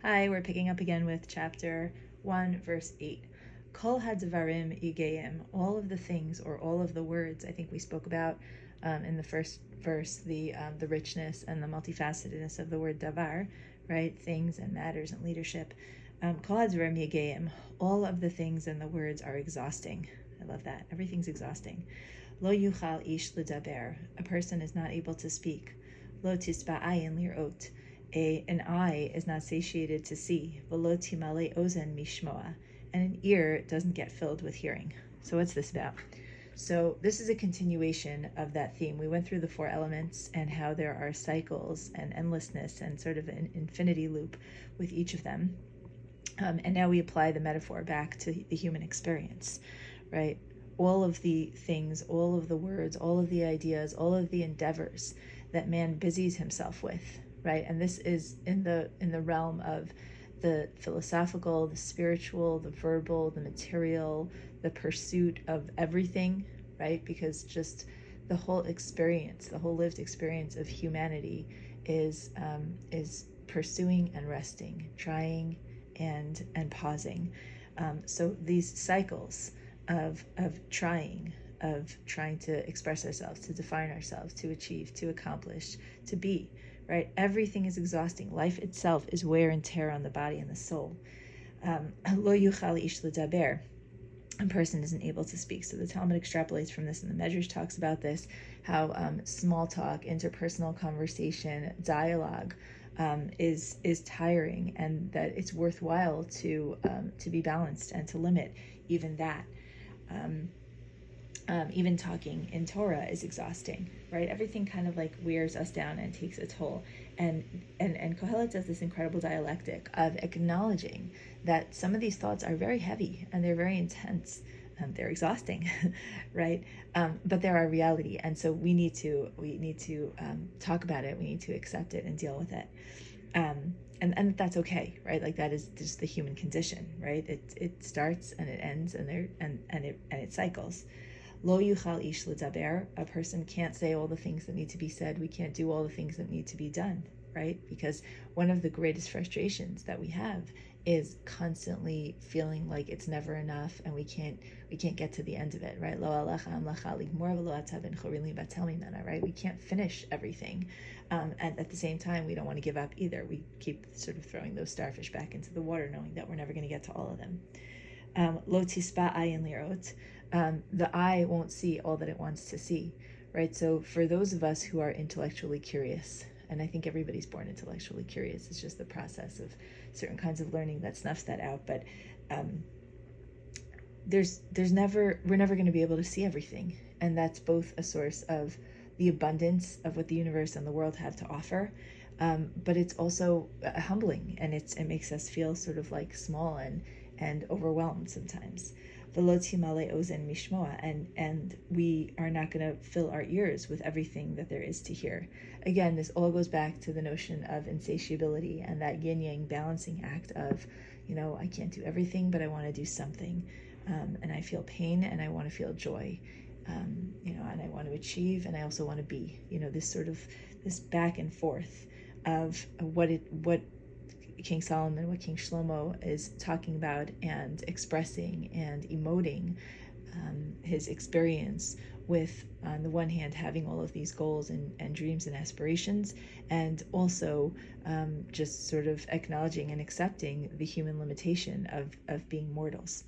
Hi, we're picking up again with chapter 1, verse 8. Kol hadvarim yigeim, all of the things or all of the words. I think we spoke about in the first verse the richness and the multifacetedness of the word davar, right? Things and matters and leadership. Kol hadvarim yigeim, all of the things and the words are exhausting. I love that. Everything's exhausting. Lo yuchal ish ledaber, a person is not able to speak. Lo tisba ayin lirot, an eye is not satiated to see, v'lo timale ozen mishmoa, and an ear doesn't get filled with hearing. So what's this about? So this is a continuation of that theme. We went through the 4 elements and how there are cycles and endlessness and sort of an infinity loop with each of them. And now we apply the metaphor back to the human experience, right? All of the things, all of the words, all of the ideas, all of the endeavors that man busies himself with, right? And this is in the realm of the philosophical, the spiritual, the verbal, the material, the pursuit of everything, right? Because just the whole experience, the whole lived experience of humanity is pursuing and resting, trying and pausing. So these cycles of trying to express ourselves, to define ourselves, to achieve, to accomplish, to be, right? Everything is exhausting. Life itself is wear and tear on the body and the soul. Lo yuchal ish ledaber, a person isn't able to speak. So the Talmud extrapolates from this, and the Medrash talks about this, how small talk, interpersonal conversation, dialogue is tiring, and that it's worthwhile to be balanced and to limit even that. Even talking in Torah is exhausting, right? Everything kind of like wears us down and takes a toll. And Kohelet does this incredible dialectic of acknowledging that some of these thoughts are very heavy and they're very intense. They're exhausting, right? But they're our reality, and so we need to talk about it. We need to accept it and deal with it. And that's okay, right? Like that is just the human condition, right? It starts and it ends, and it cycles. Lo yuchal ish ledaber, a person can't say all the things that need to be said. We can't do all the things that need to be done, right? Because one of the greatest frustrations that we have is constantly feeling like it's never enough, and we can't get to the end of it, right? Lo alecha amlacha ligmor v'lo ata ben chorin libatel mimena, right? We can't finish everything, and at the same time, we don't want to give up either. We keep sort of throwing those starfish back into the water, knowing that we're never going to get to all of them. Lo tispa ayin lirot, the eye won't see all that it wants to see, right? So for those of us who are intellectually curious, and I think everybody's born intellectually curious, it's just the process of certain kinds of learning that snuffs that out. But we're never going to be able to see everything, and that's both a source of the abundance of what the universe and the world have to offer, but it's also humbling, and it makes us feel sort of like small and overwhelmed sometimes. Timale ozen mishmoa, and we are not going to fill our ears with everything that there is to hear. Again, this all goes back to the notion of insatiability and that yin-yang balancing act of, I can't do everything, but I want to do something. And I feel pain and I want to feel joy, and I want to achieve and I also want to be, this back and forth of what King Solomon, what King Shlomo is talking about and expressing and emoting his experience with, on the one hand, having all of these goals and dreams and aspirations, and also just sort of acknowledging and accepting the human limitation of being mortals.